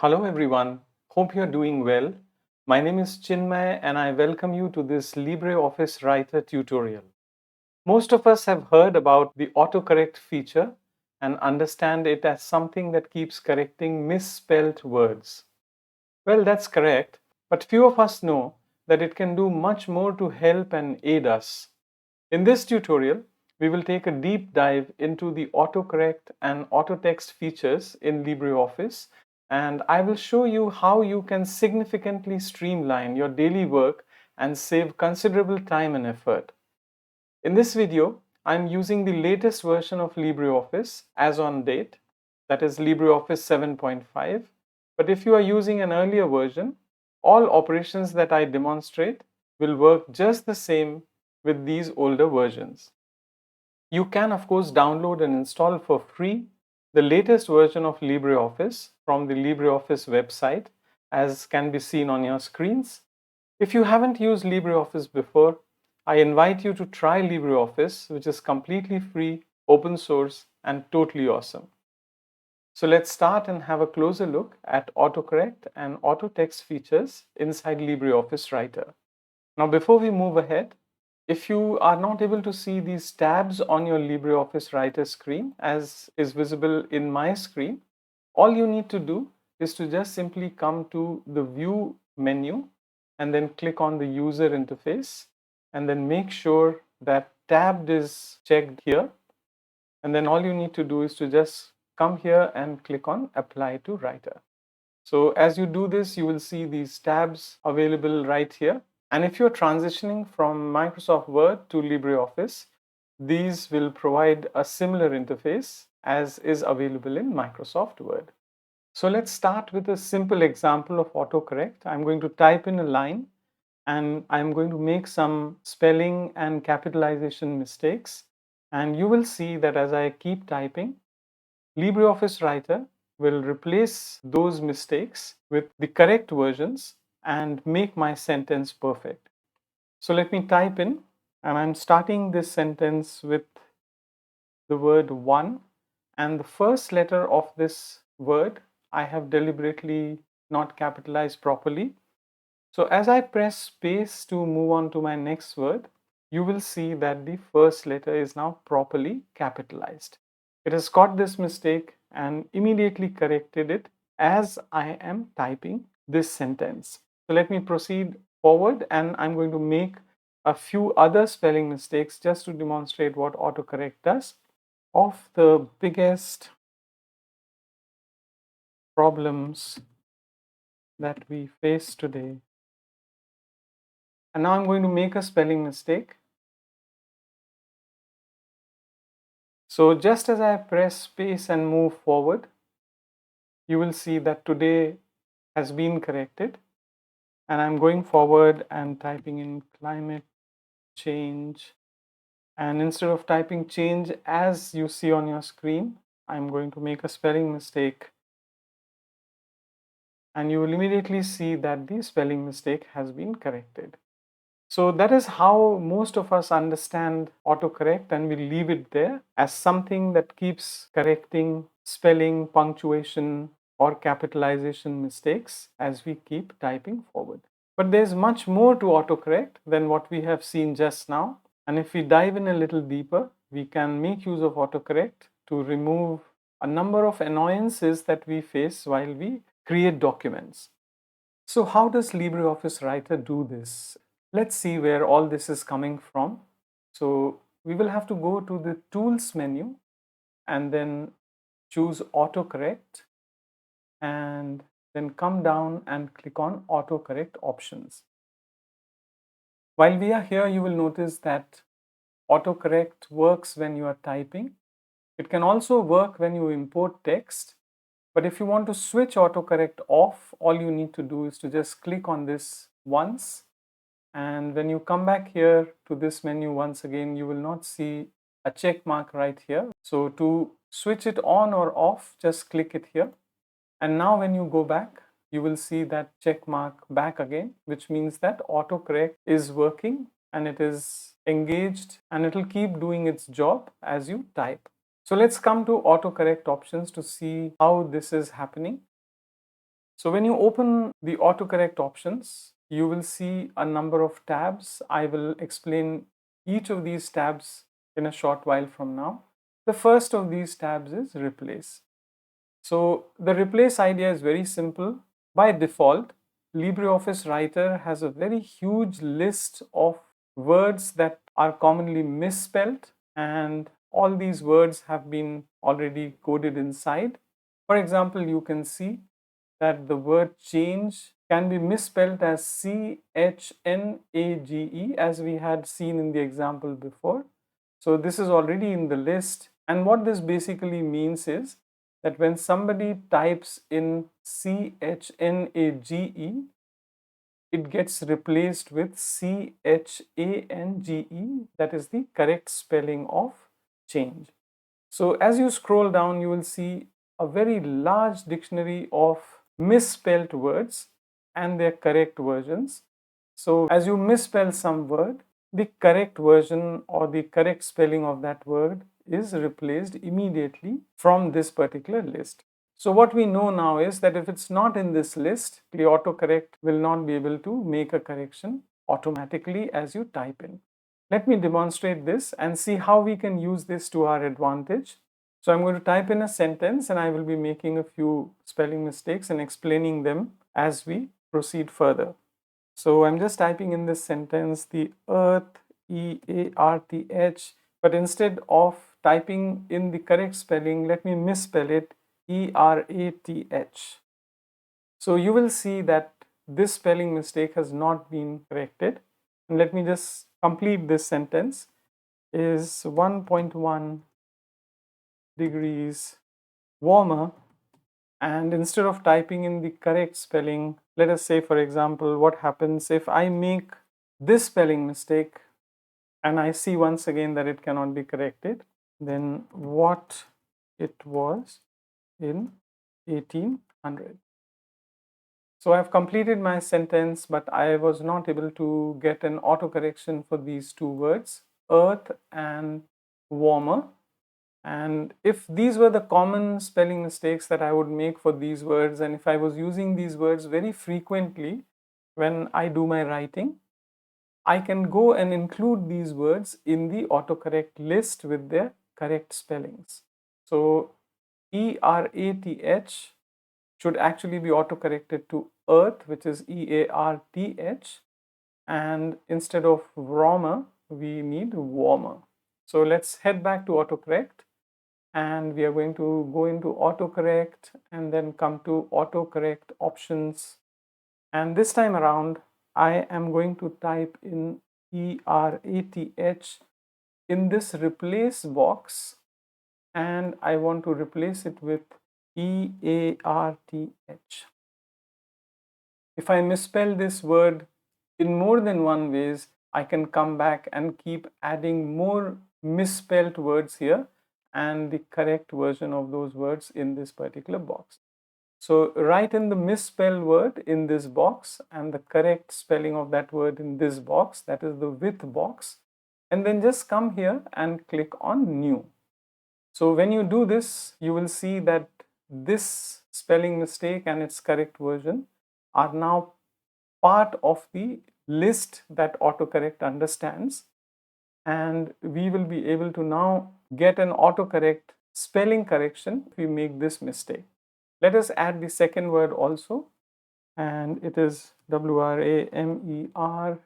Hello everyone, hope you're doing well. My name is Chinmaya and I welcome you to this LibreOffice Writer tutorial. Most of us have heard about the autocorrect feature and understand it as something that keeps correcting misspelled words. Well, that's correct, but few of us know that it can do much more to help and aid us. In this tutorial, we will take a deep dive into the autocorrect and auto text features in LibreOffice, and I will show you how you can significantly streamline your daily work and save considerable time and effort. In this video, I'm using the latest version of LibreOffice as on date, that is LibreOffice 7.5. But if you are using an earlier version, all operations that I demonstrate will work just the same with these older versions. You can of course download and install for free the latest version of LibreOffice from the LibreOffice website, as can be seen on your screens. If you haven't used LibreOffice before, I invite you to try LibreOffice, which is completely free, open source, and totally awesome. So let's start and have a closer look at autocorrect and auto text features inside LibreOffice Writer. Now, before we move ahead, if you are not able to see these tabs on your LibreOffice Writer screen as is visible in my screen, all you need to do is to just simply come to the View menu and then click on the user interface and then make sure that tabbed is checked here. And then all you need to do is to just come here and click on Apply to Writer. So as you do this, you will see these tabs available right here. And if you're transitioning from Microsoft Word to LibreOffice, these will provide a similar interface as is available in Microsoft Word. So let's start with a simple example of autocorrect. I'm going to type in a line and I'm going to make some spelling and capitalization mistakes. And you will see that as I keep typing, LibreOffice Writer will replace those mistakes with the correct versions and make my sentence perfect. So let me type in, and I'm starting this sentence with the word one, and the first letter of this word I have deliberately not capitalized properly. So as I press space to move on to my next word, you will see that the first letter is now properly capitalized. It has caught this mistake and immediately corrected it as I am typing this sentence. So let me proceed forward, and I'm going to make a few other spelling mistakes just to demonstrate what autocorrect does. Of the biggest problems that we face today. And now I'm going to make a spelling mistake. So just as I press space and move forward, you will see that today has been corrected. And I'm going forward and typing in climate change. And instead of typing change as you see on your screen, I'm going to make a spelling mistake. And you will immediately see that the spelling mistake has been corrected. So that is how most of us understand autocorrect, and we leave it there as something that keeps correcting spelling, punctuation, or capitalization mistakes as we keep typing forward. But there's much more to autocorrect than what we have seen just now. And if we dive in a little deeper, we can make use of autocorrect to remove a number of annoyances that we face while we create documents. So how does LibreOffice Writer do this? Let's see where all this is coming from. So we will have to go to the Tools menu and then choose Autocorrect, and then come down and click on Autocorrect Options. While we are here, you will notice that autocorrect works when you are typing. It can also work when you import text. But if you want to switch autocorrect off, all you need to do is to just click on this once. And when you come back here to this menu once again, you will not see a check mark right here. So to switch it on or off, just click it here. And now when you go back, you will see that check mark back again, which means that autocorrect is working and it is engaged and it will keep doing its job as you type. So let's come to autocorrect options to see how this is happening. So when you open the autocorrect options, you will see a number of tabs. I will explain each of these tabs in a short while from now. The first of these tabs is replace. So the replace idea is very simple. By default, LibreOffice Writer has a very huge list of words that are commonly misspelled, and all these words have been already coded inside. For example, you can see that the word change can be misspelled as CHNAGE, as we had seen in the example before. So this is already in the list, and what this basically means is that when somebody types in CHNAGE, it gets replaced with CHANGE, that is the correct spelling of change. So as you scroll down, you will see a very large dictionary of misspelled words and their correct versions. So as you misspell some word, the correct version or the correct spelling of that word is replaced immediately from this particular list. So what we know now is that if it's not in this list, the autocorrect will not be able to make a correction automatically as you type in. Let me demonstrate this and see how we can use this to our advantage. So I'm going to type in a sentence and I will be making a few spelling mistakes and explaining them as we proceed further. So I'm just typing in this sentence the earth, EARTH, but instead of typing in the correct spelling, let me misspell it, ERATH. So you will see that this spelling mistake has not been corrected. And let me just complete this sentence. Is 1.1 degrees warmer, and instead of typing in the correct spelling, let us say, for example, what happens if I make this spelling mistake and I see once again that it cannot be corrected, then what it was in 1800. So I've completed my sentence, but I was not able to get an autocorrection for these two words, earth and warmer. And if these were the common spelling mistakes that I would make for these words, and if I was using these words very frequently when I do my writing, I can go and include these words in the autocorrect list with their correct spellings. So ERATH should actually be autocorrected to earth, which is EARTH, and instead of warmer, we need warmer. So let's head back to autocorrect, and we are going to go into autocorrect and then come to autocorrect options. And this time around, I am going to type in ERATH in this replace box, and I want to replace it with EARTH. If I misspell this word in more than one ways, I can come back and keep adding more misspelled words here and the correct version of those words in this particular box. So write in the misspelled word in this box and the correct spelling of that word in this box, that is the with box, and then just come here and click on new. So when you do this, you will see that this spelling mistake and its correct version are now part of the list that autocorrect understands, and we will be able to now get an autocorrect spelling correction if we make this mistake. Let us add the second word also, and it is WRAMER.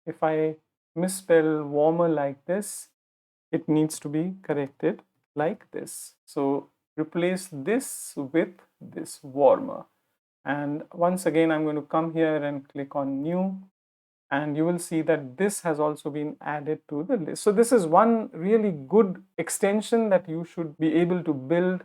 If I misspell warmer like this, it needs to be corrected like this. So replace this with this, warmer. And once again, I'm going to come here and click on new, and you will see that this has also been added to the list. So this is one really good extension that you should be able to build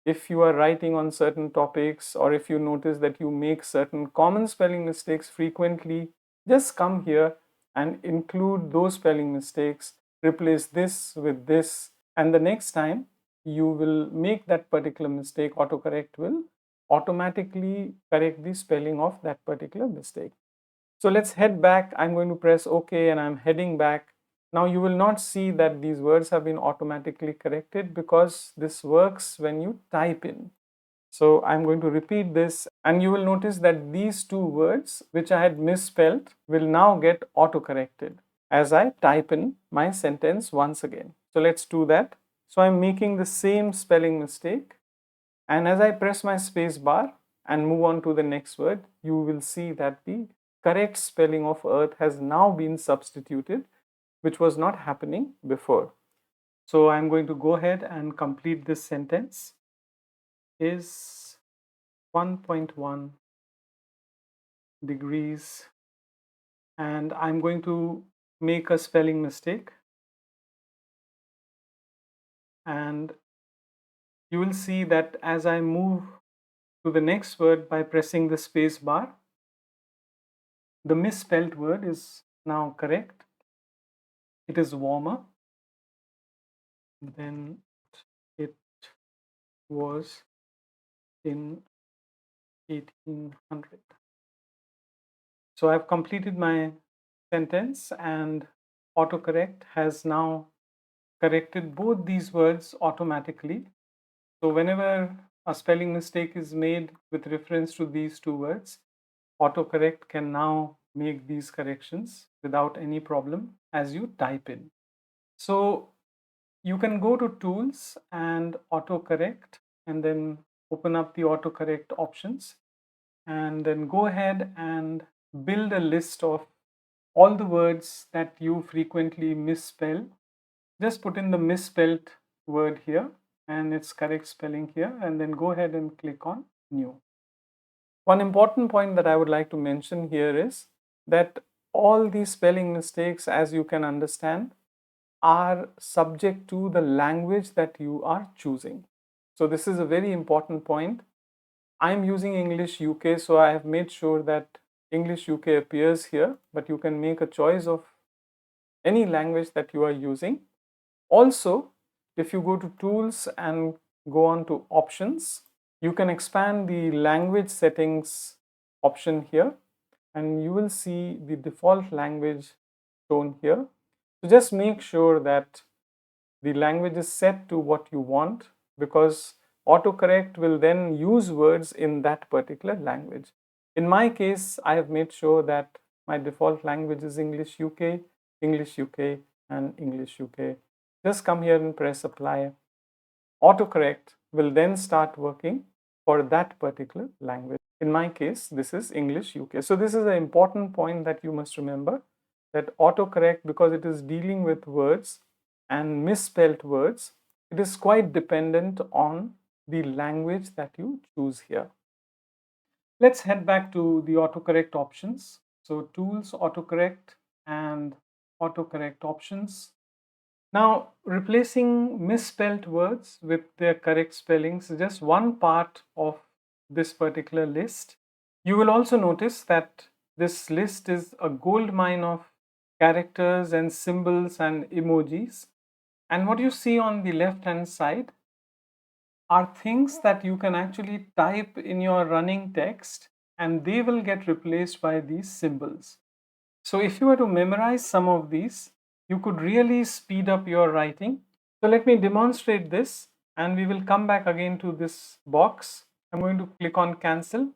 if you are writing on certain topics, or if you notice that you make certain common spelling mistakes frequently. Just come here and include those spelling mistakes, replace this with this, and the next time you will make that particular mistake, autocorrect will automatically correct the spelling of that particular mistake. So let's head back. I'm going to press OK and I'm heading back. Now you will not see that these words have been automatically corrected because this works when you type in. So I'm going to repeat this, and you will notice that these two words which I had misspelled will now get auto-corrected as I type in my sentence once again. So let's do that. So I'm making the same spelling mistake, and as I press my space bar and move on to the next word, you will see that the correct spelling of earth has now been substituted, which was not happening before. So I'm going to go ahead and complete this sentence. Is 1.1 degrees, and I'm going to make a spelling mistake, and you will see that as I move to the next word by pressing the space bar, the misspelled word is now correct. It is warmer than it was in 1800. So I've completed my sentence, and autocorrect has now corrected both these words automatically. So whenever a spelling mistake is made with reference to these two words, autocorrect can now make these corrections without any problem as you type in. So you can go to tools and autocorrect, and then open up the autocorrect options, and then go ahead and build a list of all the words that you frequently misspell. Just put in the misspelled word here and its correct spelling here, and then go ahead and click on new. One important point that I would like to mention here is that all these spelling mistakes, as you can understand, are subject to the language that you are choosing. So this is a very important point. I'm using English UK, so I have made sure that English UK appears here, but you can make a choice of any language that you are using. Also, if you go to tools and go on to options, you can expand the language settings option here, and you will see the default language shown here. So just make sure that the language is set to what you want, because autocorrect will then use words in that particular language. In my case, I have made sure that my default language is English UK, English UK, and English UK. Just come here and press apply. Autocorrect will then start working for that particular language. In my case, this is English UK. So this is an important point that you must remember, that autocorrect, because it is dealing with words and misspelled words, it is quite dependent on the language that you choose here. Let's head back to the autocorrect options. So tools, autocorrect, and autocorrect options. Now, replacing misspelled words with their correct spellings is just one part of this particular list. You will also notice that this list is a gold mine of characters and symbols and emojis. And what you see on the left hand side are things that you can actually type in your running text, and they will get replaced by these symbols. So if you were to memorize some of these, you could really speed up your writing. So let me demonstrate this, and we will come back again to this box. I'm going to click on cancel,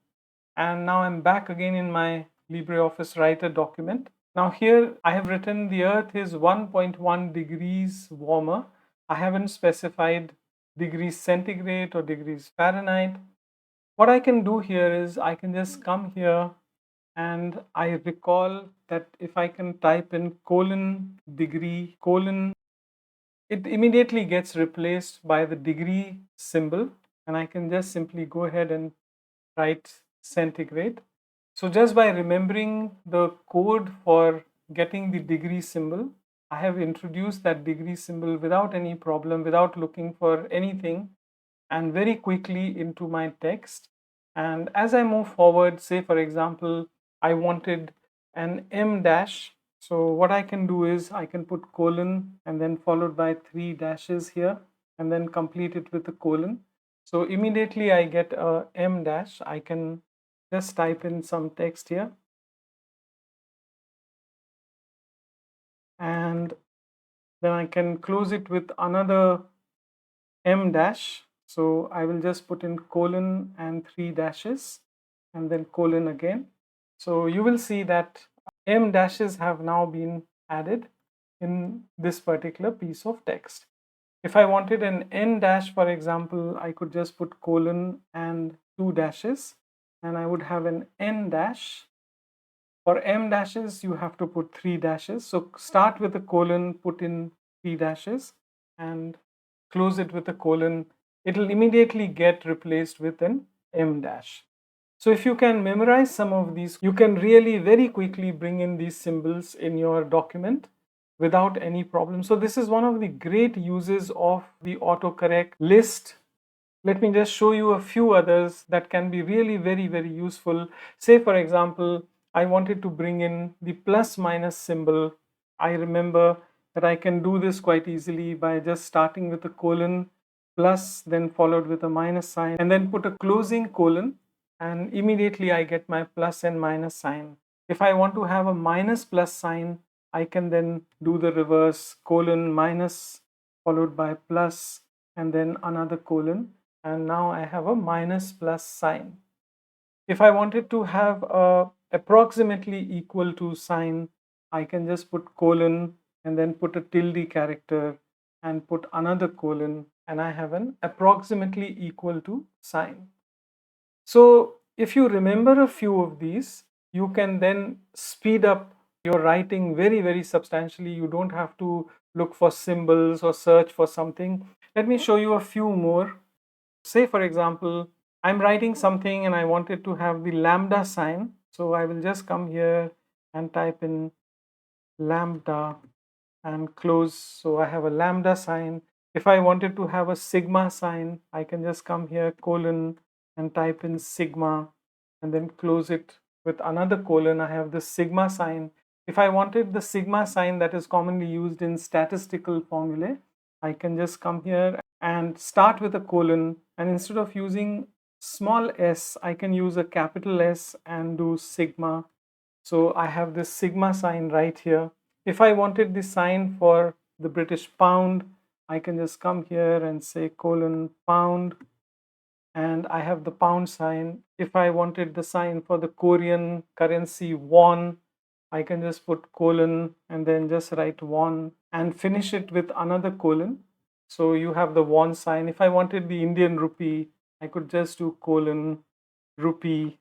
and now I'm back again in my LibreOffice Writer document. Now here I have written the earth is 1.1 degrees warmer. I haven't specified degrees centigrade or degrees Fahrenheit. What I can do here is I can just come here, and I recall that if I can type in colon degree colon, it immediately gets replaced by the degree symbol, and I can just simply go ahead and write centigrade. So just by remembering the code for getting the degree symbol, I have introduced that degree symbol without any problem, without looking for anything, and very quickly into my text. And as I move forward, say for example, I wanted an M dash. So what I can do is I can put colon and then followed by 3 dashes here, and then complete it with a colon. So immediately I get a M dash. I can just type in some text here, and then I can close it with another M dash. So I will just put in colon and 3 dashes and then colon again. So you will see that M dashes have now been added in this particular piece of text. If I wanted an N dash, for example, I could just put colon and 2 dashes and I would have an N dash. For M dashes, you have to put 3 dashes. So start with a colon, put in 3 dashes and close it with a colon. It will immediately get replaced with an M dash. So if you can memorize some of these, you can really very quickly bring in these symbols in your document without any problem. So this is one of the great uses of the autocorrect list. Let me just show you a few others that can be really very useful. Say for example, I wanted to bring in the plus minus symbol. I remember that I can do this quite easily by just starting with a colon, plus, then followed with a minus sign, and then put a closing colon, and immediately I get my plus and minus sign. If I want to have a minus plus sign, I can then do the reverse, colon minus followed by plus and then another colon, and now I have a minus plus sign. If I wanted to have a approximately equal to sign, I can just put colon and then put a tilde character and put another colon, and I have an approximately equal to sign. So if you remember a few of these, you can then speed up your writing very substantially. You don't have to look for symbols or search for something. Let me show you a few more. Say for example, I'm writing something and I wanted to have the lambda sign. So I will just come here and type in lambda and close. So I have a lambda sign. If I wanted to have a sigma sign, I can just come here, colon, and type in sigma and then close it with another colon. I have the sigma sign. If I wanted the sigma sign that is commonly used in statistical formulae, I can just come here and start with a colon, and instead of using small s, I can use a capital S and do sigma. So I have this sigma sign right here. If I wanted the sign for the British pound, I can just come here and say colon pound, and I have the pound sign. If I wanted the sign for the Korean currency won, I can just put colon and then just write won and finish it with another colon. So you have the won sign. If I wanted the Indian rupee, I could just do colon rupee,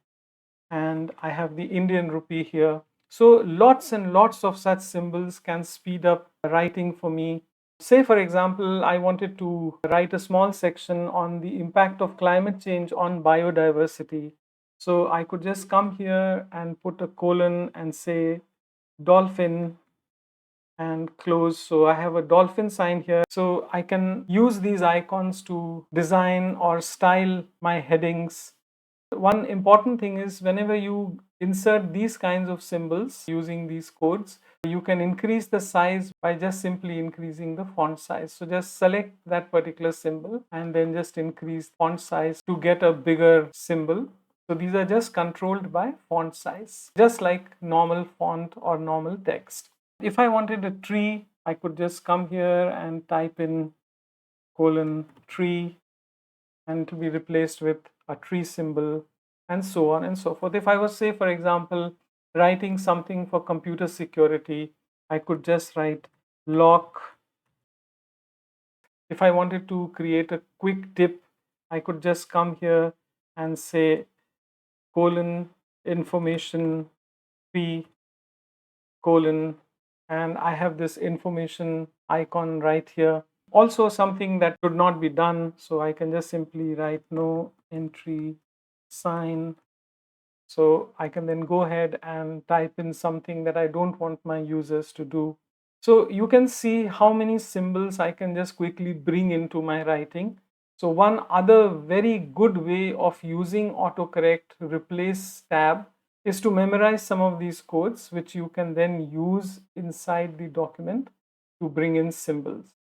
and I have the Indian rupee here. So lots and lots of such symbols can speed up writing for me. Say for example, I wanted to write a small section on the impact of climate change on biodiversity. So I could just come here and put a colon and say dolphin and close. So I have a dolphin sign here. So I can use these icons to design or style my headings. One important thing is whenever you insert these kinds of symbols using these codes, you can increase the size by just simply increasing the font size. So just select that particular symbol and then just increase font size to get a bigger symbol. So these are just controlled by font size, just like normal font or normal text. If I wanted a tree, I could just come here and type in colon tree, and to be replaced with a tree symbol, and so on and so forth. If I was, say for example, writing something for computer security, I could just write lock. If I wanted to create a quick tip, I could just come here and say colon information p colon, and I have this information icon right here. Also something that should not be done, so I can just simply write no entry sign. So I can then go ahead and type in something that I don't want my users to do. So you can see how many symbols I can just quickly bring into my writing. So one other very good way of using autocorrect replace tab is to memorize some of these codes, which you can then use inside the document to bring in symbols.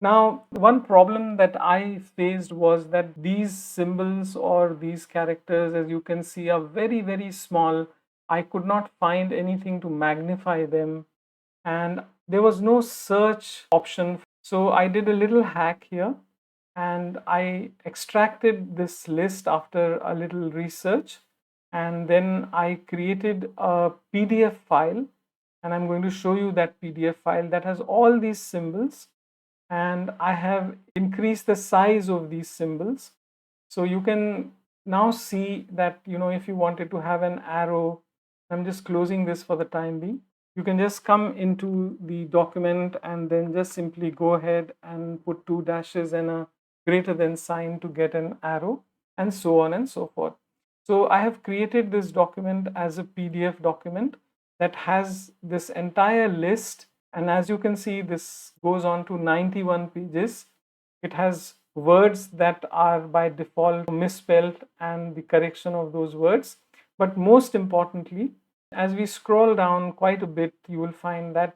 Now, one problem that I faced was that these symbols or these characters, as you can see, are very small. I could not find anything to magnify them, and there was no search option. So I did a little hack here. and I extracted this list after a little research, and then I created a PDF file, and I'm going to show you that PDF file that has all these symbols, and I have increased the size of these symbols. So you can now see that, if you wanted to have an arrow, I'm just closing this for the time being. You can just come into the document and then just simply go ahead and put 2 dashes and a greater than sign to get an arrow, and so on and so forth. So I have created this document as a PDF document that has this entire list, and as you can see, this goes on to 91 pages. It has words that are by default misspelled and the correction of those words. But most importantly, as we scroll down quite a bit, you will find that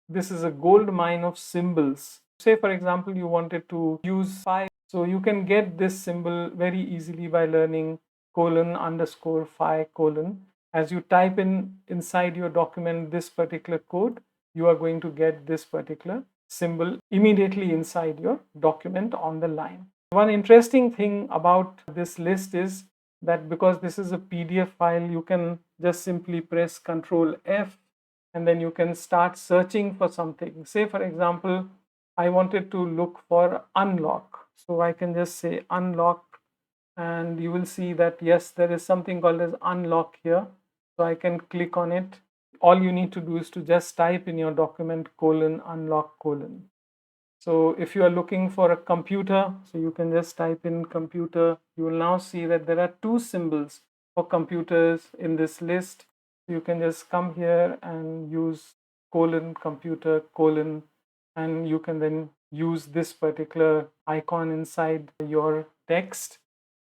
this is a gold mine of symbols. Say, for example, you wanted to use 5, so you can get this symbol very easily by learning colon underscore phi colon. As you type in inside your document this particular code, you are going to get this particular symbol immediately inside your document on the line. One interesting thing about this list is that because this is a PDF file, you can just simply press Ctrl F and then you can start searching for something. Say, for example, I wanted to look for unlock. So I can just say unlock, and you will see that yes, there is something called as unlock here. So I can click on it. All you need to do is to just type in your document colon unlock colon. So if you are looking for a computer, so you can just type in computer. You will now see that there are 2 symbols for computers in this list. You can just come here and use colon computer colon, and you can then use this particular icon inside your text.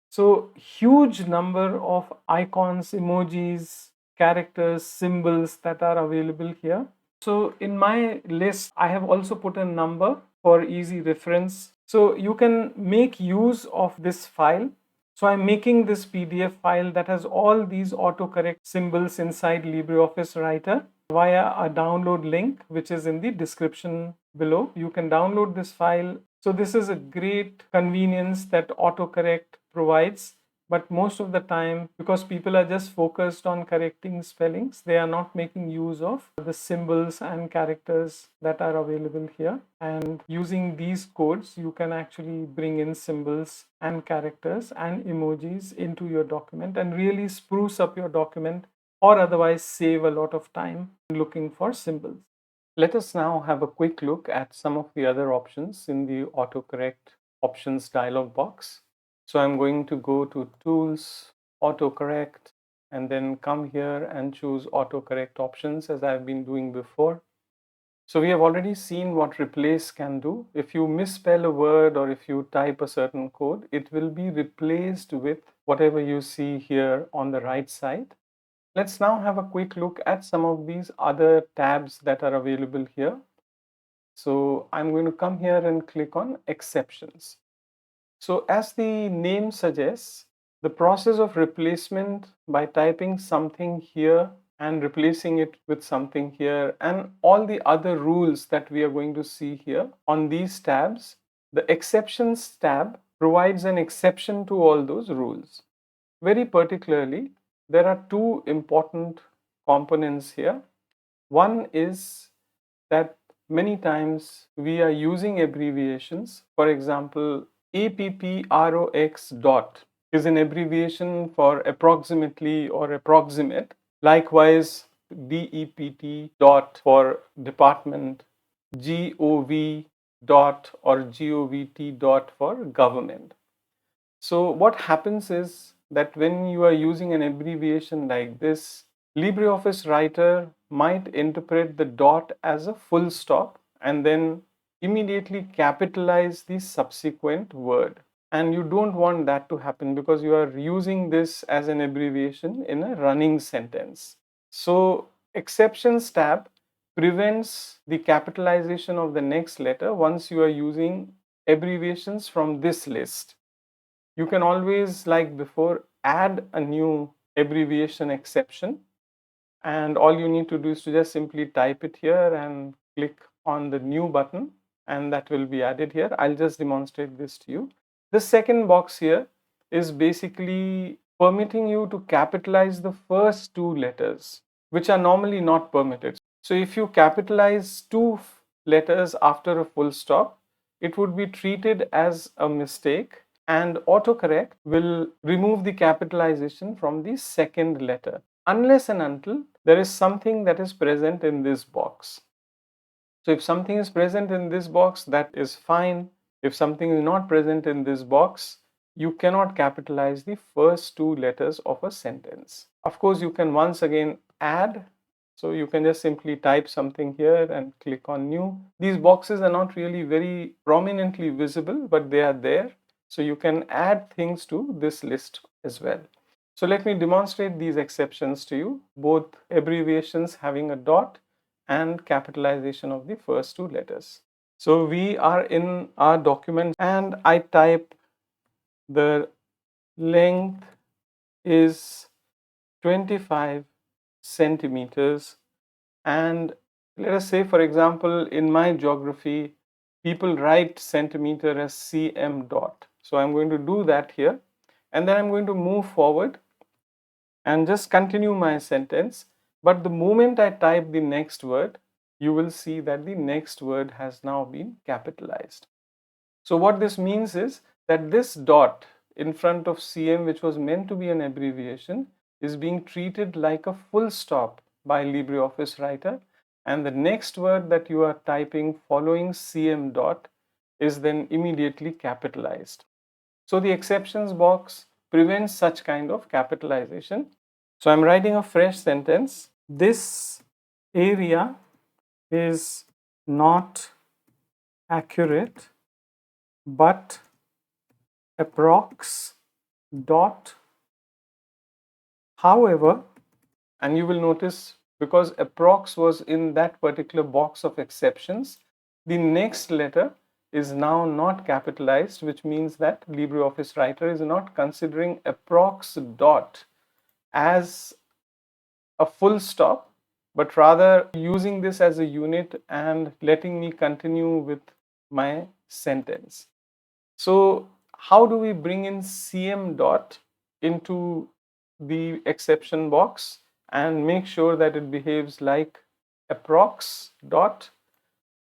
So huge number of icons, emojis, characters, symbols that are available here. So in my list, I have also put a number for easy reference. So you can make use of this file. So I'm making this PDF file that has all these autocorrect symbols inside LibreOffice Writer via a download link, which is in the description below. You can download this file. So this is a great convenience that autocorrect provides. But most of the time, because people are just focused on correcting spellings, they are not making use of the symbols and characters that are available here. And using these codes, you can actually bring in symbols and characters and emojis into your document and really spruce up your document, or otherwise save a lot of time looking for symbols. Let us now have a quick look at some of the other options in the autocorrect options dialog box. So I'm going to go to Tools, Autocorrect, and then come here and choose Autocorrect options as I've been doing before. So we have already seen what replace can do. If you misspell a word or if you type a certain code, it will be replaced with whatever you see here on the right side. Let's now have a quick look at some of these other tabs that are available here. So I'm going to come here and click on exceptions. So as the name suggests, the process of replacement by typing something here and replacing it with something here and all the other rules that we are going to see here on these tabs, the exceptions tab provides an exception to all those rules. Very particularly, there are 2 important components here. One is that many times we are using abbreviations. For example, APPROX dot is an abbreviation for approximately or approximate. Likewise, DEPT dot for department, GOV dot or GOVT dot for government. So what happens is that when you are using an abbreviation like this, LibreOffice Writer might interpret the dot as a full stop and then immediately capitalize the subsequent word. And you don't want that to happen because you are using this as an abbreviation in a running sentence. So exceptions tab prevents the capitalization of the next letter once you are using abbreviations from this list. You can always, like before, add a new abbreviation exception, and all you need to do is to just simply type it here and click on the new button, and that will be added here. I'll just demonstrate this to you. The second box here is basically permitting you to capitalize the first two letters, which are normally not permitted. So if you capitalize two letters after a full stop, it would be treated as a mistake, and autocorrect will remove the capitalization from the second letter unless and until there is something that is present in this box. So if something is present in this box, that is fine. If something is not present in this box, you cannot capitalize the first two letters of a sentence. Of course, you can once again add. So you can just simply type something here and click on new. These boxes are not really very prominently visible, but they are there. So you can add things to this list as well. So let me demonstrate these exceptions to you, both abbreviations having a dot and capitalization of the first two letters. So we are in our document and I type the length is 25 centimeters, and let us say, for example, in my geography people write centimeter as cm dot. So I'm going to do that here, and then I'm going to move forward and just continue my sentence. But the moment I type the next word, you will see that the next word has now been capitalized. So what this means is that this dot in front of CM, which was meant to be an abbreviation, is being treated like a full stop by LibreOffice Writer, and the next word that you are typing following CM dot is then immediately capitalized. So the exceptions box prevents such kind of capitalization. So I'm writing a fresh sentence. This area is not accurate, but approx dot. However, and you will notice because approx was in that particular box of exceptions, the next letter is now not capitalized, which means that LibreOffice Writer is not considering approx dot as a full stop, but rather using this as a unit and letting me continue with my sentence. So how do we bring in CM dot into the exception box and make sure that it behaves like approx dot?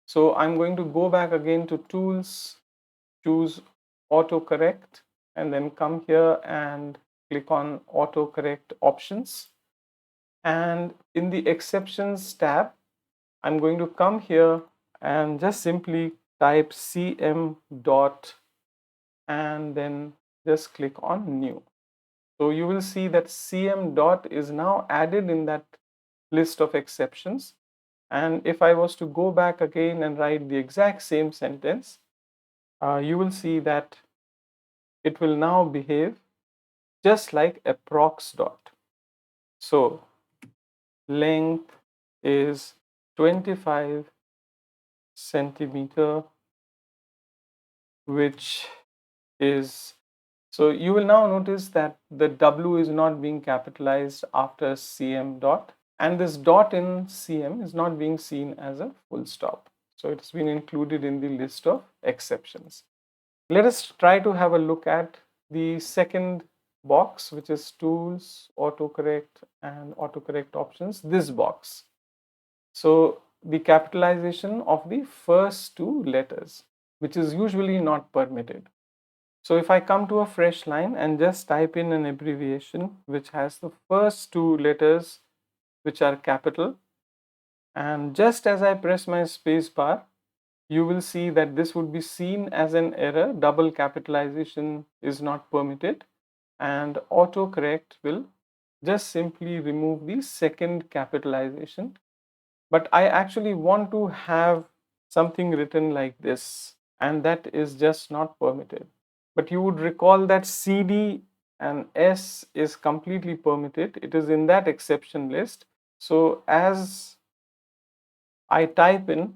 So I'm going to go back again to tools, choose autocorrect, and then come here and click on autocorrect options. And in the exceptions tab, I'm going to come here and just simply type cm dot and then just click on new. So you will see that cm dot is now added in that list of exceptions. And if I was to go back again and write the exact same sentence, you will see that it will now behave just like approx dot. So length is 25 centimeter, which is, so you will now notice that the W is not being capitalized after CM dot, and this dot in CM is not being seen as a full stop. So it's been included in the list of exceptions. Let us try to have a look at the second box, which is tools, autocorrect and autocorrect options, this box. So the capitalization of the first two letters, which is usually not permitted. So if I come to a fresh line and just type in an abbreviation which has the first two letters which are capital, and just as I press my space bar, you will see that this would be seen as an error. Double capitalization is not permitted, and autocorrect will just simply remove the second capitalization. But I actually want to have something written like this, and that is just not permitted. But you would recall that CD and S is completely permitted. It is in that exception list. So as I type in,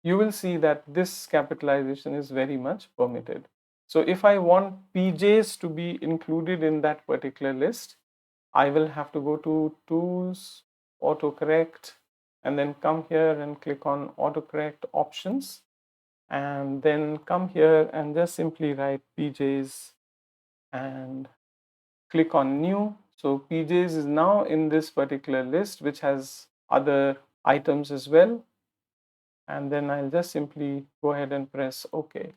you will see that this capitalization is very much permitted. So if I want PJs to be included in that particular list, I will have to go to tools, autocorrect, and then come here and click on autocorrect options. and then come here and just simply write PJs and click on new. So PJs is now in this particular list, which has other items as well. And then I'll just simply go ahead and press OK.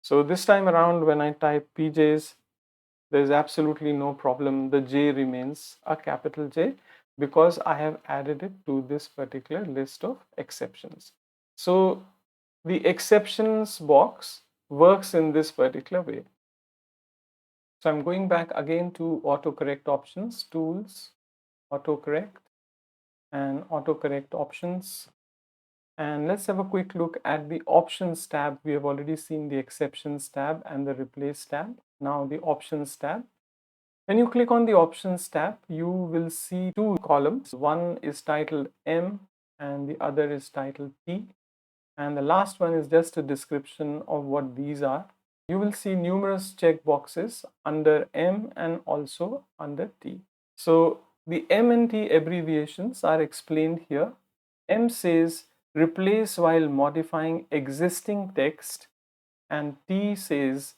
So this time around, when I type PJs, there's absolutely no problem. The J remains a capital J because I have added it to this particular list of exceptions. So the exceptions box works in this particular way. So I'm going back again to autocorrect options, tools, autocorrect, and autocorrect options. And let's have a quick look at the options tab. We have already seen the exceptions tab and the replace tab. Now the options tab. When you click on the options tab, you will see two columns. One is titled M and the other is titled T. And the last one is just a description of what these are. You will see numerous checkboxes under M and also under T. So the M and T abbreviations are explained here. M says replace while modifying existing text, and T says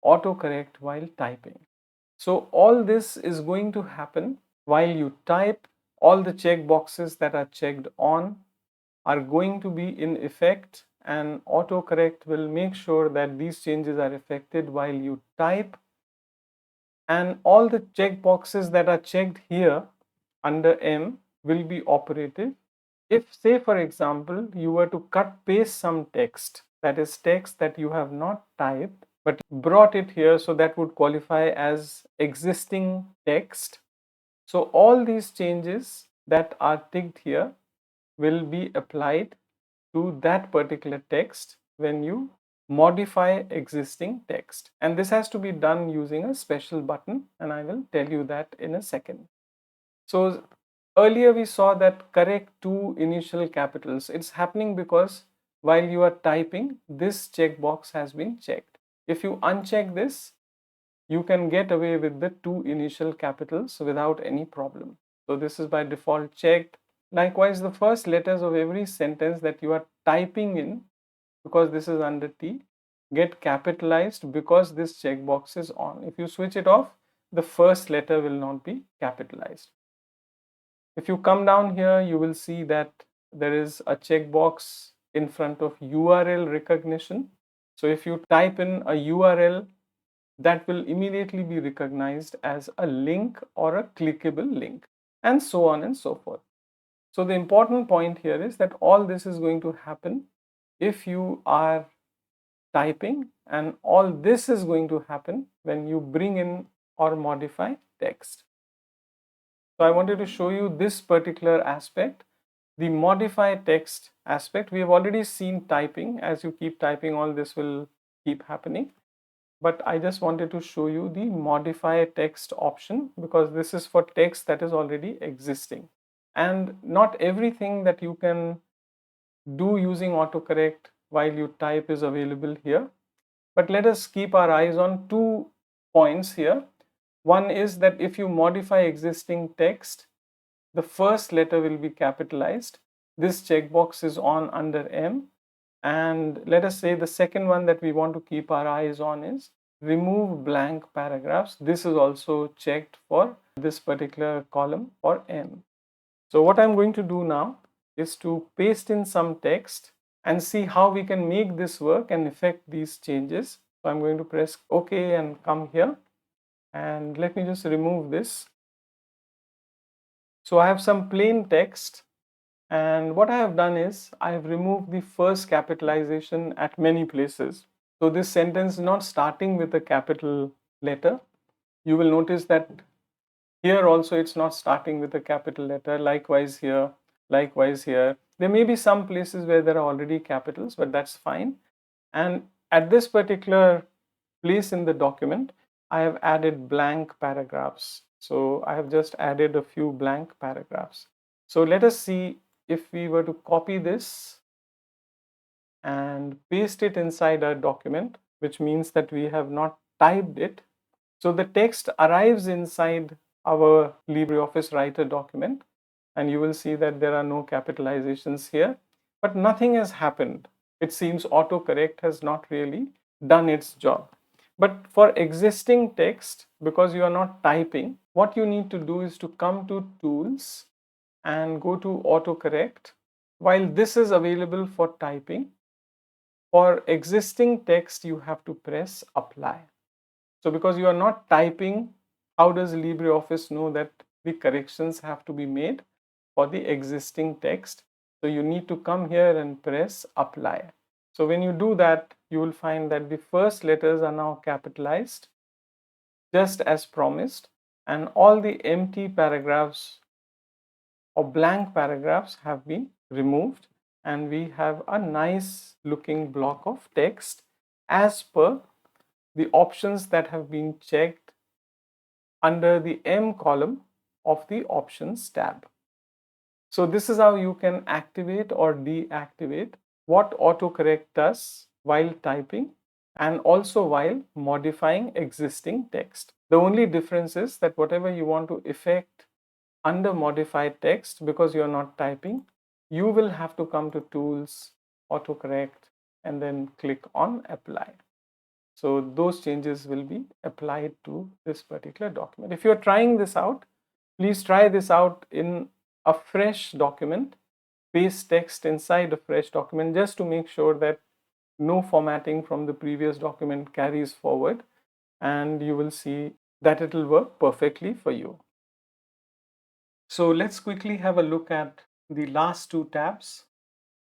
autocorrect while typing. So all this is going to happen while you type. All the checkboxes that are checked on are going to be in effect, and autocorrect will make sure that these changes are effected while you type. And all the checkboxes that are checked here under M will be operative. If, say for example, you were to cut paste some text, that is text that you have not typed but brought it here, so that would qualify as existing text. So all these changes that are ticked here will be applied to that particular text when you modify existing text. And this has to be done using a special button, and I will tell you that in a second. So earlier we saw that correct two initial capitals. It's happening because while you are typing, this checkbox has been checked. If you uncheck this, you can get away with the two initial capitals without any problem. So this is by default checked. Likewise, the first letters of every sentence that you are typing in, because this is under T, get capitalized because this checkbox is on. If you switch it off, the first letter will not be capitalized. If you come down here, you will see that there is a checkbox in front of URL recognition. So if you type in a URL, that will immediately be recognized as a link or a clickable link, and so on and so forth. So the important point here is that all this is going to happen if you are typing, and all this is going to happen when you bring in or modify text. So I wanted to show you this particular aspect, the modify text aspect. We have already seen typing. As you keep typing, all this will keep happening. But I just wanted to show you the modify text option, because this is for text that is already existing. And not everything that you can do using autocorrect while you type is available here. But let us keep our eyes on 2 points here. One is that if you modify existing text, the first letter will be capitalized. This checkbox is on under M. And let us say the second one that we want to keep our eyes on is remove blank paragraphs. This is also checked for this particular column for M. So what I'm going to do now is to paste in some text and see how we can make this work and effect these changes. So I'm going to press OK and come here, and let me just remove this. So I have some plain text, and what I have done is I have removed the first capitalization at many places. So this sentence is not starting with a capital letter. You will notice that here also it's not starting with a capital letter. Likewise here, likewise here. There may be some places where there are already capitals, but that's fine. And at this particular place in the document, I have added blank paragraphs. So I have just added a few blank paragraphs. So let us see if we were to copy this and paste it inside our document, which means that we have not typed it. So the text arrives inside our LibreOffice Writer document, and you will see that there are no capitalizations here, but nothing has happened. it seems autocorrect has not really done its job. But for existing text, because you are not typing, what you need to do is to come to Tools and go to Autocorrect. While this is available for typing, for existing text, you have to press Apply. So because you are not typing, how does LibreOffice know that the corrections have to be made for the existing text? So you need to come here and press Apply. So when you do that, you will find that the first letters are now capitalized, just as promised, and all the empty paragraphs or blank paragraphs have been removed, and we have a nice looking block of text as per the options that have been checked under the M column of the Options tab. So this is how you can activate or deactivate what autocorrect does while typing and also while modifying existing text. The only difference is that whatever you want to effect under modified text, because you're not typing, you will have to come to Tools, Autocorrect, and then click on Apply. So those changes will be applied to this particular document. If you're trying this out, please try this out in a fresh document, paste text inside a fresh document just to make sure that no formatting from the previous document carries forward, and you will see that it will work perfectly for you. So let's quickly have a look at the last two tabs.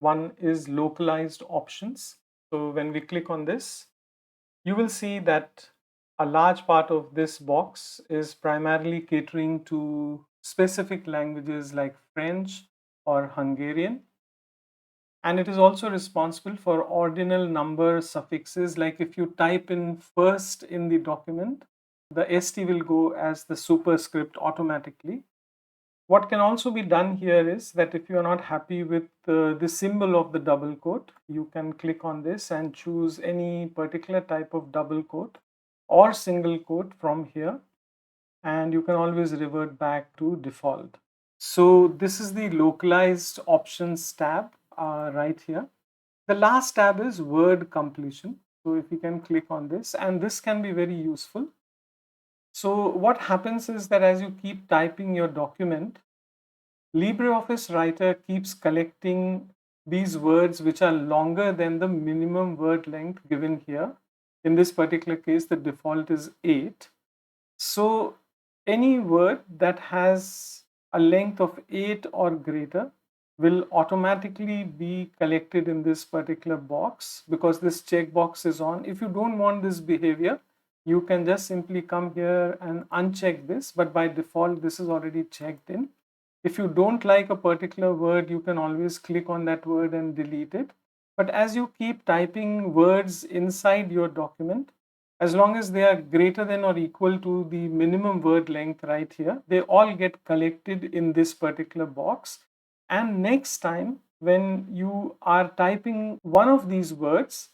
One is Localized Options. So when we click on this, you will see that a large part of this box is primarily catering to specific languages like French or Hungarian. And it is also responsible for ordinal number suffixes, like if you type in first in the document, the ST will go as the superscript automatically. What can also be done here is that if you are not happy with the symbol of the double quote, you can click on this and choose any particular type of double quote or single quote from here, and you can always revert back to default. So this is the Localized Options tab right here. The last tab is word completion. So if you can click on this, and this can be very useful. So what happens is that as you keep typing your document, LibreOffice Writer keeps collecting these words which are longer than the minimum word length given here. In this particular case, the default is 8. So any word that has a length of 8 or greater will automatically be collected in this particular box because this checkbox is on. If you don't want this behavior, you can just simply come here and uncheck this, but by default this is already checked in. If you don't like a particular word, you can always click on that word and delete it. But as you keep typing words inside your document, as long as they are greater than or equal to the minimum word length right here, they all get collected in this particular box. And next time when you are typing one of these words,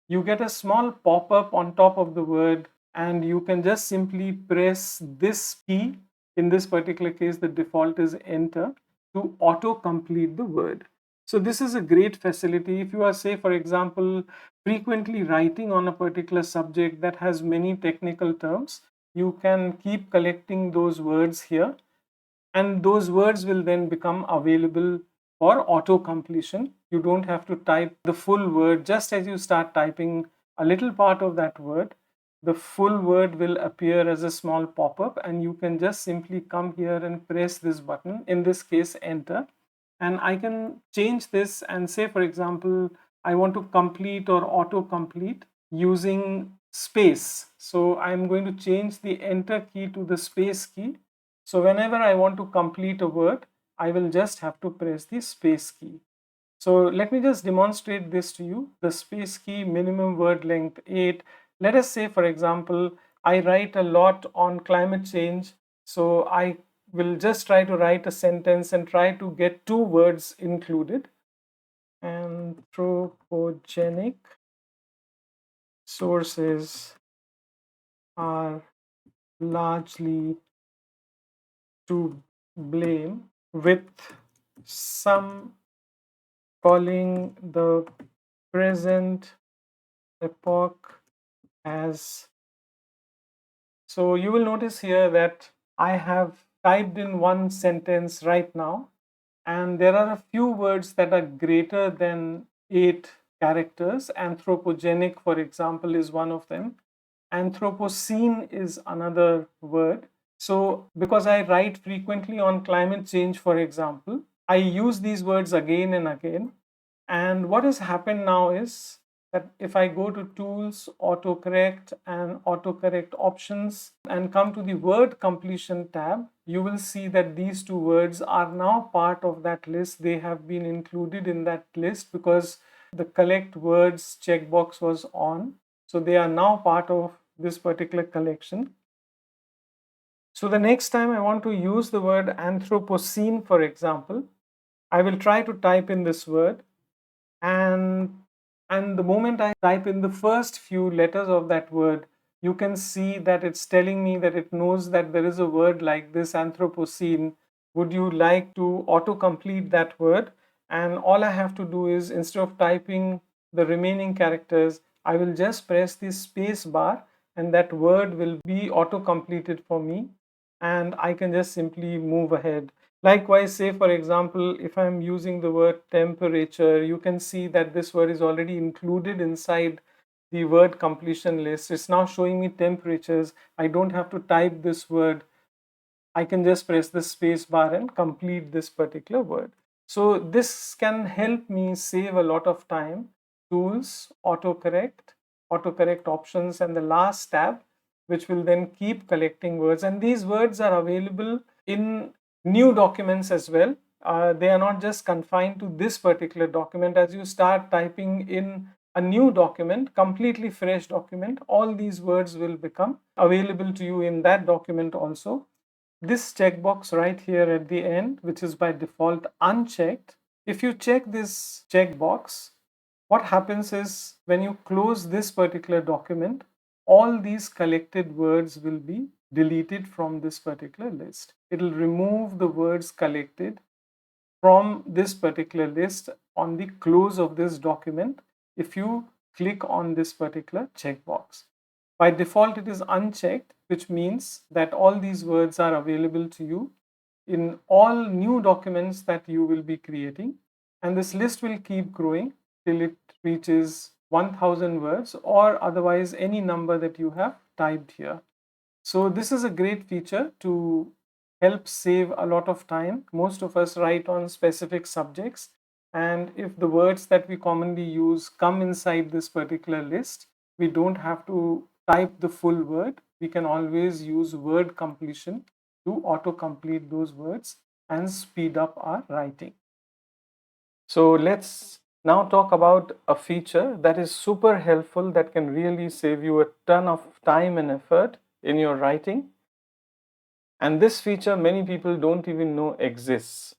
you get a small pop-up on top of the word, and you can just simply press this key. In this particular case, the default is enter to auto-complete the word. So this is a great facility. If you are, say, for example, frequently writing on a particular subject that has many technical terms, you can keep collecting those words here, and those words will then become available for auto completion. You don't have to type the full word. Just as you start typing a little part of that word, the full word will appear as a small pop-up, and you can just simply come here and press this button, in this case enter, and I can change this and say, for example, I want to complete or auto complete using space. So I'm going to change the enter key to the space key. So whenever I want to complete a word, I will just have to press the space key. So let me just demonstrate this to you. The space key, minimum word length 8. Let us say, for example, I write a lot on climate change. So I will just try to write a sentence and try to get 2 words included. Anthropogenic sources are largely to blame, with some calling the present epoch as. So you will notice here that I have typed in one sentence right now, and there are a few words that are greater than 8 characters. Anthropogenic, for example, is one of them. Anthropocene is another word. So because I write frequently on climate change, for example, I use these words again and again. And what has happened now is that if I go to tools, autocorrect and autocorrect options and come to the word completion tab, you will see that these two words are now part of that list. They have been included in that list because the collect words checkbox was on. So they are now part of this particular collection. So the next time I want to use the word Anthropocene, for example, I will try to type in this word, and the moment I type in the first few letters of that word, you can see that it's telling me that it knows that there is a word like this, Anthropocene. Would you like to autocomplete that word? And all I have to do is, instead of typing the remaining characters, I will just press the space bar and that word will be auto-completed for me, and I can just simply move ahead. Likewise, say for example, if I'm using the word temperature, you can see that this word is already included inside the word completion list. It's now showing me temperatures. I don't have to type this word. I can just press the space bar and complete this particular word. So this can help me save a lot of time. Tools, autocorrect, autocorrect options, and the last tab, which will then keep collecting words. And these words are available in new documents as well. They are not just confined to this particular document. As you start typing in a new document, completely fresh document, all these words will become available to you in that document also. This checkbox right here at the end, which is by default unchecked, if you check this checkbox, what happens is when you close this particular document, all these collected words will be deleted from this particular list. It will remove the words collected from this particular list on the close of this document if you click on this particular checkbox. By default, it is unchecked, which means that all these words are available to you in all new documents that you will be creating. And this list will keep growing till it reaches 1000 words or otherwise any number that you have typed here. So this is a great feature to help save a lot of time. Most of us write on specific subjects, and if the words that we commonly use come inside this particular list, we don't have to type the full word. We can always use word completion to auto-complete those words and speed up our writing. So let's now talk about a feature that is super helpful, that can really save you a ton of time and effort in your writing. And this feature many people don't even know exists.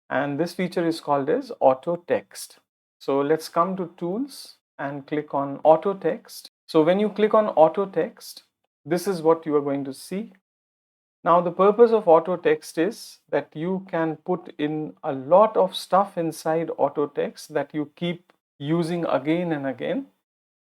And this feature is called as auto text. So let's come to tools and click on auto text. So when you click on auto text, this is what you are going to see. Now the purpose of auto text is that you can put in a lot of stuff inside auto text that you keep using again and again,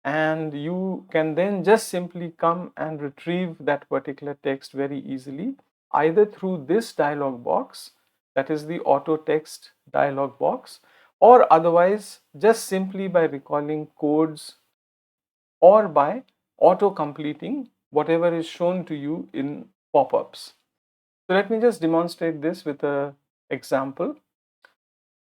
and you can then just simply come and retrieve that particular text very easily, either through this dialog box, that is the auto text dialog box, or otherwise just simply by recalling codes or by auto completing whatever is shown to you in pop-ups. So let me just demonstrate this with an example.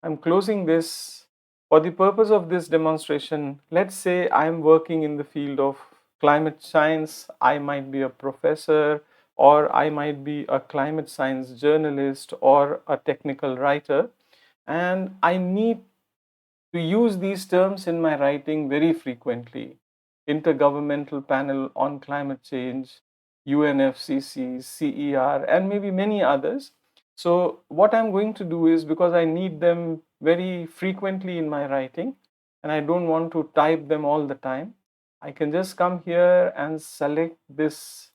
I'm closing this. For the purpose of this demonstration, let's say I'm working in the field of climate science. I might be a professor, or I might be a climate science journalist or a technical writer, and I need to use these terms in my writing very frequently. Intergovernmental Panel on Climate Change, UNFCCC, CER, and maybe many others. So what I'm going to do is, because I need them very frequently in my writing and I don't want to type them all the time, I can just come here and select this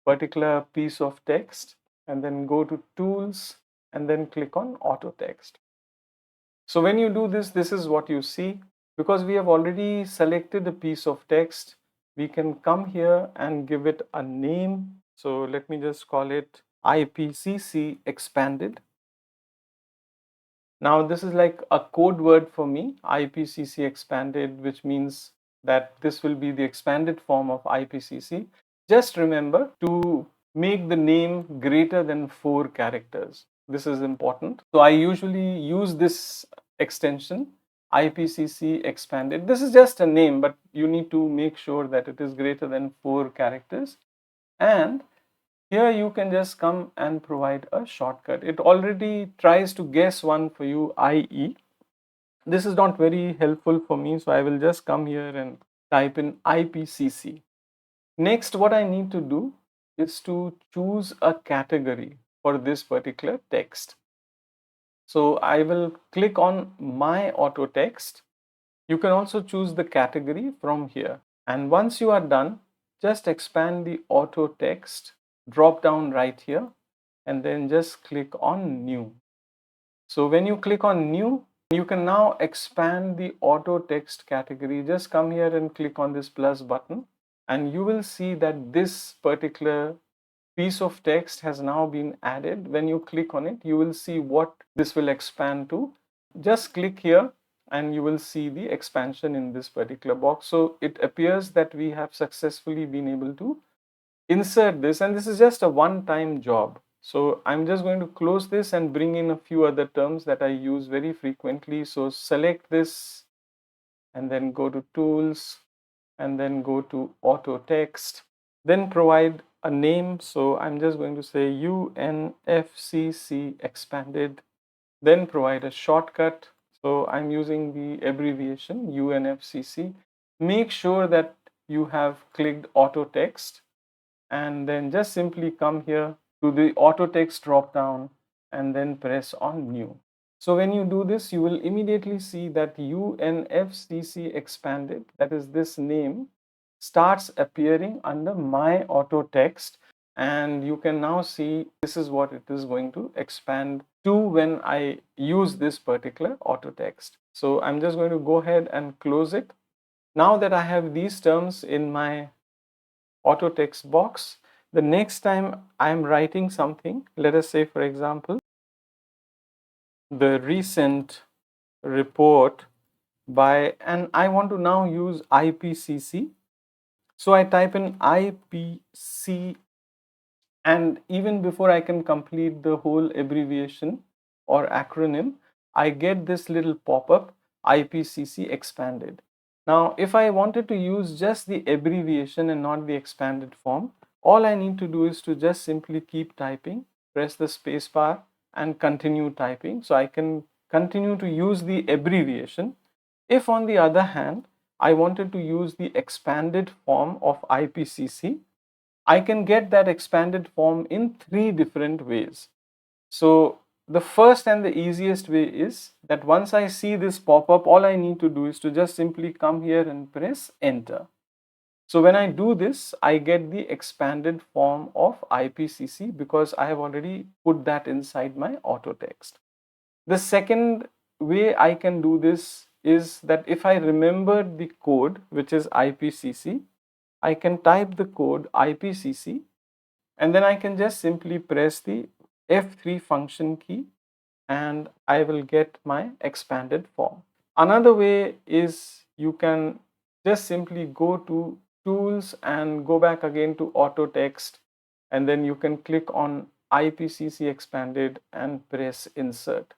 particular piece of text and then go to tools and then click on auto text. So when you do this, this is what you see. because we have already selected a piece of text, we can come here and give it a name. So let me just call it IPCC expanded. Now this is like a code word for me, IPCC expanded, which means that this will be the expanded form of IPCC. Just remember to make the name greater than 4 characters. This is important. So I usually use this extension, IPCC expanded. This is just a name, but you need to make sure that it is greater than 4 characters. And here you can just come and provide a shortcut. It already tries to guess one for you, IE. This is not very helpful for me, so I will just come here and type in IPCC. Next, what I need to do is to choose a category for this particular text. So I will click on My Auto Text. You can also choose the category from here. And once you are done, just expand the auto text, drop down right here, and then just click on New. So when you click on New, you can now expand the auto text category. Just come here and click on this plus button, and you will see that this particular piece of text has now been added. When you click on it, you will see what this will expand to. Just click here and you will see the expansion in this particular box. So it appears that we have successfully been able to insert this, and this is just a one-time job. So I'm just going to close this and bring in a few other terms that I use very frequently. So select this and then go to Tools and then go to Auto Text, then provide a name. So I'm just going to say UNFCC expanded, then provide a shortcut. So I'm using the abbreviation UNFCC. Make sure that you have clicked Auto Text, and then just simply come here to the Auto Text drop down and then press on New. So when you do this, you will immediately see that UNFCC expanded, that is this name, starts appearing under My Auto Text, and you can now see this is what it is going to expand to when I use this particular auto text. So I'm just going to go ahead and close it. Now that I have these terms in my auto text box, the next time I'm writing something, let us say for example, the recent report by, and I want to now use IPCC. So I type in IPC, and even before I can complete the whole abbreviation or acronym, I get this little pop-up, IPCC expanded. Now, if I wanted to use just the abbreviation and not the expanded form, all I need to do is to just simply keep typing, press the space bar and continue typing. So I can continue to use the abbreviation. If on the other hand, I wanted to use the expanded form of IPCC, I can get that expanded form in 3 different ways. So the first and the easiest way is that once I see this pop up, all I need to do is to just simply come here and press enter. So when I do this, I get the expanded form of IPCC because I have already put that inside my auto text. The second way I can do this is that if I remember the code, which is IPCC, I can type the code IPCC, and then I can just simply press the F3 function key and I will get my expanded form. Another way is you can just simply go to Tools and go back again to Auto Text, and then you can click on IPCC expanded and press insert.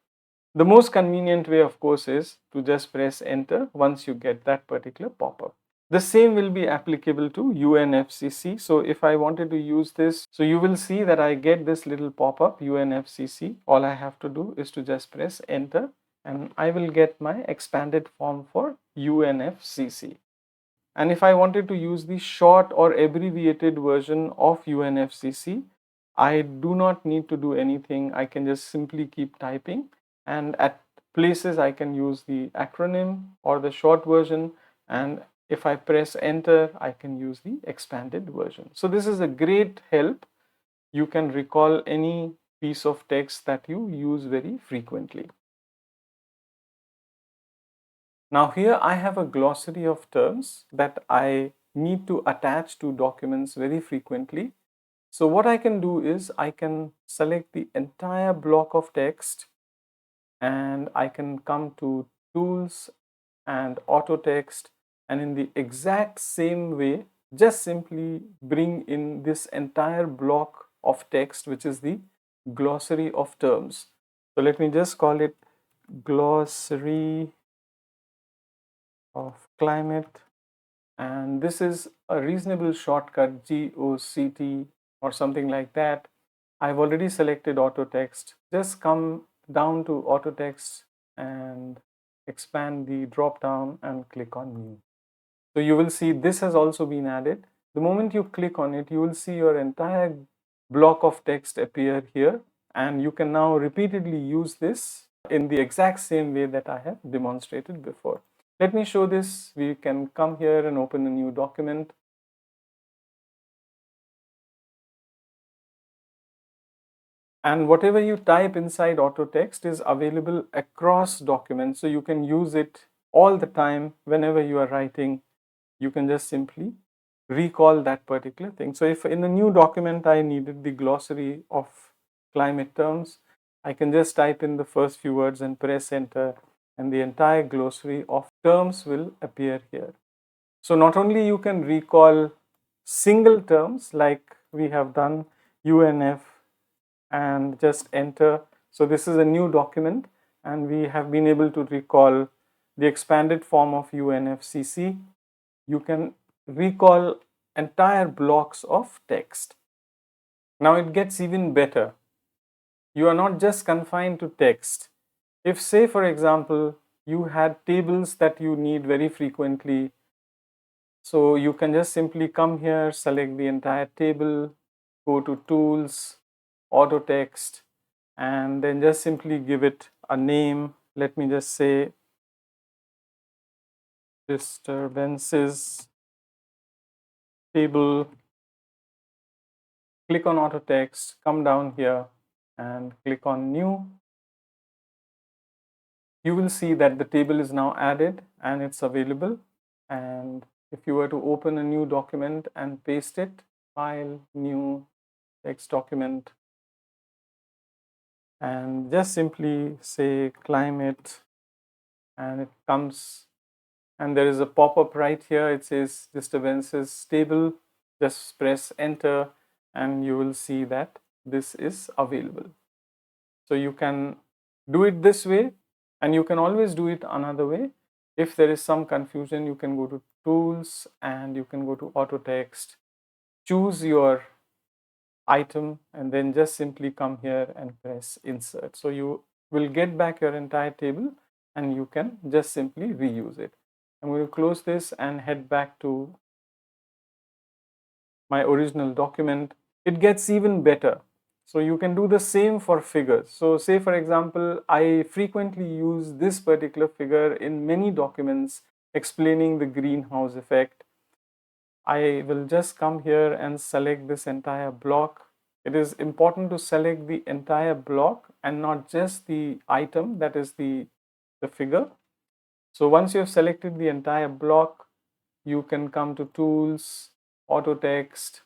The most convenient way, of course, is to just press enter once you get that particular pop-up. The same will be applicable to UNFCC. So if I wanted to use this, so you will see that I get this little pop-up UNFCC. All I have to do is to just press enter and I will get my expanded form for UNFCC. And if I wanted to use the short or abbreviated version of UNFCC, I do not need to do anything. I can just simply keep typing, and at places I can use the acronym or the short version, and if I press enter, I can use the expanded version. So this is a great help. You can recall any piece of text that you use very frequently. Now here I have a glossary of terms that I need to attach to documents very frequently. So what I can do is I can select the entire block of text and I can come to tools and auto text, and in the exact same way just simply bring in this entire block of text, which is the glossary of terms. So let me just call it glossary of climate, and this is a reasonable shortcut, GOCT or something like that. I've already selected auto text. Just come down to auto text and expand the drop down and click on new. So you will see this has also been added. The moment you click on it, you will see your entire block of text appear here, and you can now repeatedly use this in the exact same way that I have demonstrated before. Let me show this. We can come here and open a new document. And whatever you type inside auto text is available across documents. So you can use it all the time whenever you are writing. You can just simply recall that particular thing. So if in a new document I needed the glossary of climate terms, I can just type in the first few words and press enter, and the entire glossary of terms will appear here. So not only you can recall single terms like we have done UNF and just enter. So this is a new document and we have been able to recall the expanded form of UNFCC. You can recall entire blocks of text. Now it gets even better. You are not just confined to text. If, say, for example, you had tables that you need very frequently, so you can just simply come here, select the entire table, go to tools, auto text, and then just simply give it a name. Let me just say disturbances table. Click on auto text, come down here and click on new. You will see that the table is now added and it's available. And if you were to open a new document and paste it, file, new, text document, and just simply say climate, and it comes, and there is a pop-up right here. It says disturbances table. Just press enter and you will see that this is available. So you can do it this way, and you can always do it another way. If there is some confusion, you can go to tools and you can go to auto text, choose your item, and then just simply come here and press insert. So you will get back your entire table and you can just simply reuse it. I'm going to close this and head back to my original document. It gets even better. So you can do the same for figures. So say for example, I frequently use this particular figure in many documents explaining the greenhouse effect. I will just come here and select this entire block. It is important to select the entire block and not just the item, that is the figure. So once you have selected the entire block, you can come to tools, auto text.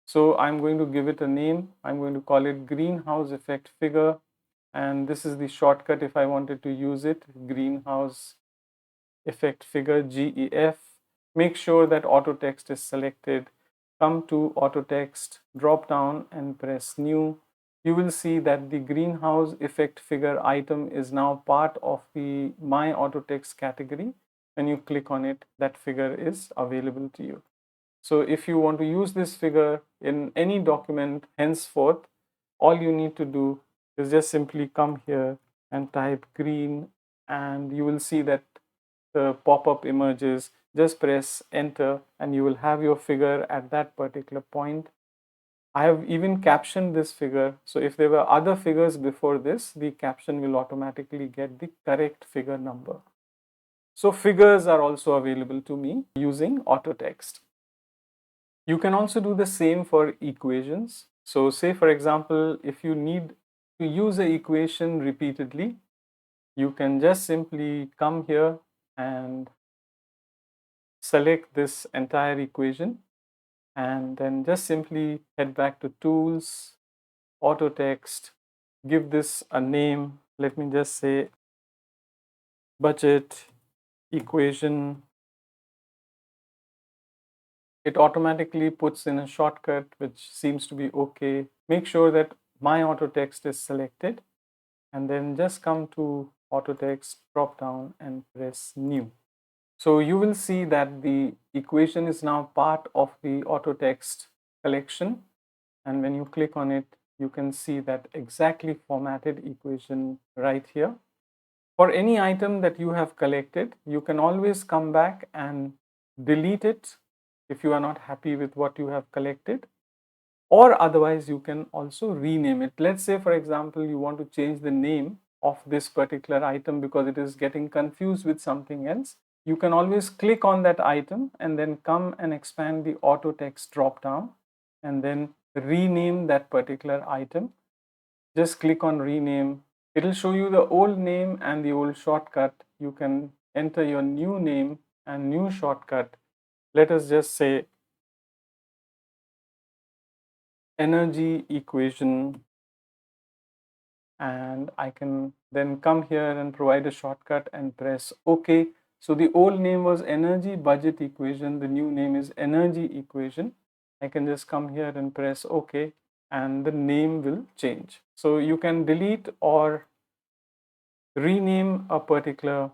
So I'm going to give it a name. I'm going to call it greenhouse effect figure. And this is the shortcut if I wanted to use it, greenhouse effect figure, GEF. Make sure that auto text is selected. Come to auto text, drop down and press new. You will see that the greenhouse effect figure item is now part of the my auto text category. When you click on it, that figure is available to you. So if you want to use this figure in any document henceforth, all you need to do is just simply come here and type green, and you will see that the pop-up emerges. Just press enter and you will have your figure at that particular point. I have even captioned this figure. So if there were other figures before this, the caption will automatically get the correct figure number. So figures are also available to me using auto text. You can also do the same for equations. So say for example, if you need to use an equation repeatedly, you can just simply come here and select this entire equation, and then just simply head back to Tools, Auto Text, give this a name. Let me just say budget equation. It automatically puts in a shortcut which seems to be okay. Make sure that my auto text is selected, and then just come to auto text drop down and press new. So you will see that the equation is now part of the auto text collection, and when you click on it, you can see that exactly formatted equation right here. For any item that you have collected, you can always come back and delete it if you are not happy with what you have collected, or otherwise you can also rename it. Let's say, for example, you want to change the name of this particular item because it is getting confused with something else. You can always click on that item and then come and expand the auto text drop down and then rename that particular item. Just click on rename. It'll show you the old name and the old shortcut. You can enter your new name and new shortcut. Let us just say energy equation, and I can then come here and provide a shortcut and press OK. So the old name was energy budget equation. The new name is energy equation. I can just come here and press OK, and the name will change. So you can delete or rename a particular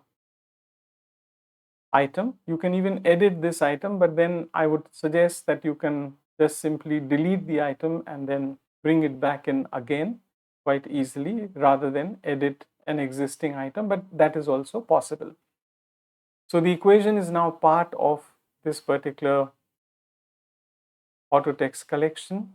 item. You can even edit this item, but then I would suggest that you can just simply delete the item and then bring it back in again quite easily rather than edit an existing item, but that is also possible. So the equation is now part of this particular auto text collection.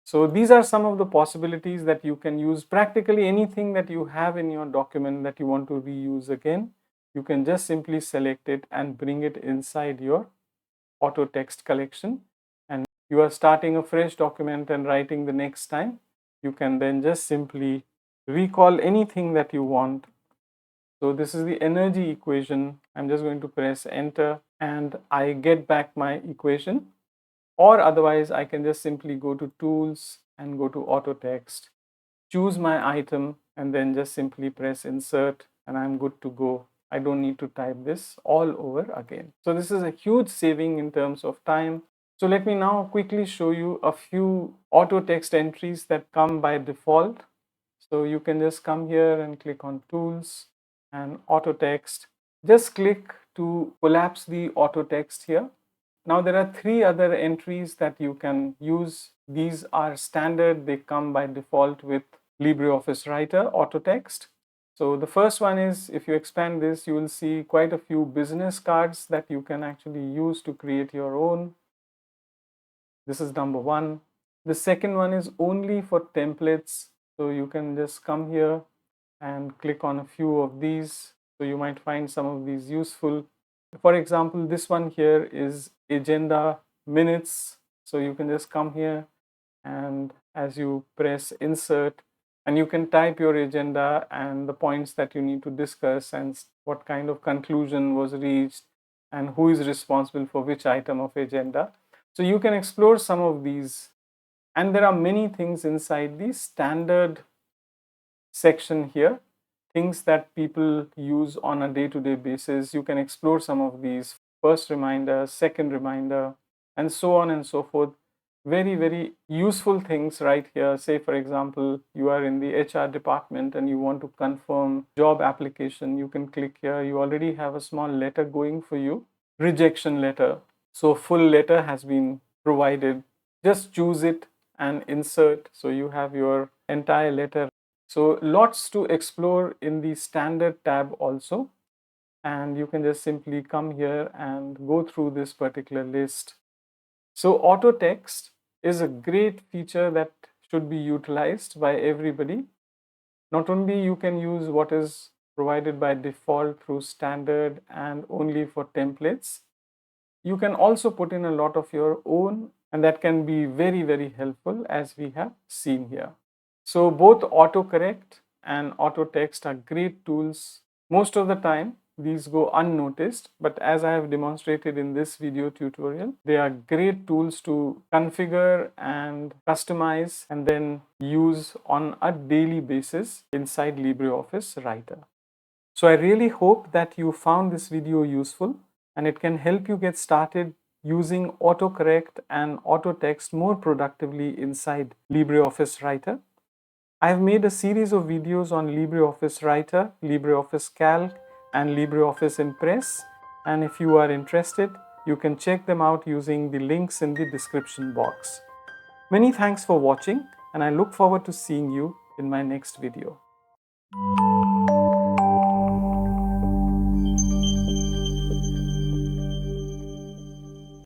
So these are some of the possibilities that you can use. Practically anything that you have in your document that you want to reuse again, you can just simply select it and bring it inside your auto text collection. And you are starting a fresh document and writing the next time, you can then just simply recall anything that you want. So this is the energy equation. I'm just going to press enter and I get back my equation. Or otherwise I can just simply go to tools and go to auto text, choose my item, and then just simply press insert, and I'm good to go. I don't need to type this all over again. So this is a huge saving in terms of time. So let me now quickly show you a few auto text entries that come by default. So you can just come here and click on tools and auto text. Just click to collapse the auto text here. Now there are three other entries that you can use. These are standard. They come by default with LibreOffice Writer auto text. So the first one is, if you expand this, you will see quite a few business cards that you can actually use to create your own. This is number one. The second one is only for templates. So you can just come here and click on a few of these. So you might find some of these useful. For example, this one here is agenda minutes. So you can just come here and as you press insert, and you can type your agenda and the points that you need to discuss and what kind of conclusion was reached and who is responsible for which item of agenda. So you can explore some of these, and there are many things inside the standard section here, things that people use on a day-to-day basis. You can explore some of these: first reminder, second reminder, and so on and so forth. Very, very useful things right here. Say, for example, you are in the HR department and you want to confirm job application. You can click here. You already have a small letter going for you, rejection letter. So full letter has been provided. Just choose it and insert. So you have your entire letter. So lots to explore in the standard tab also. And you can just simply come here and go through this particular list. So auto text is a great feature that should be utilized by everybody. Not only you can use what is provided by default through standard and only for templates, you can also put in a lot of your own, and that can be very, very helpful, as we have seen here. So both autocorrect and auto text are great tools. Most of the time these go unnoticed, but as I have demonstrated in this video tutorial, they are great tools to configure and customize and then use on a daily basis inside LibreOffice Writer. So I really hope that you found this video useful and it can help you get started using autocorrect and auto text more productively inside LibreOffice Writer. I've made a series of videos on LibreOffice Writer, LibreOffice Calc, and LibreOffice Impress, and if you are interested, you can check them out using the links in the description box. Many thanks for watching, and I look forward to seeing you in my next video.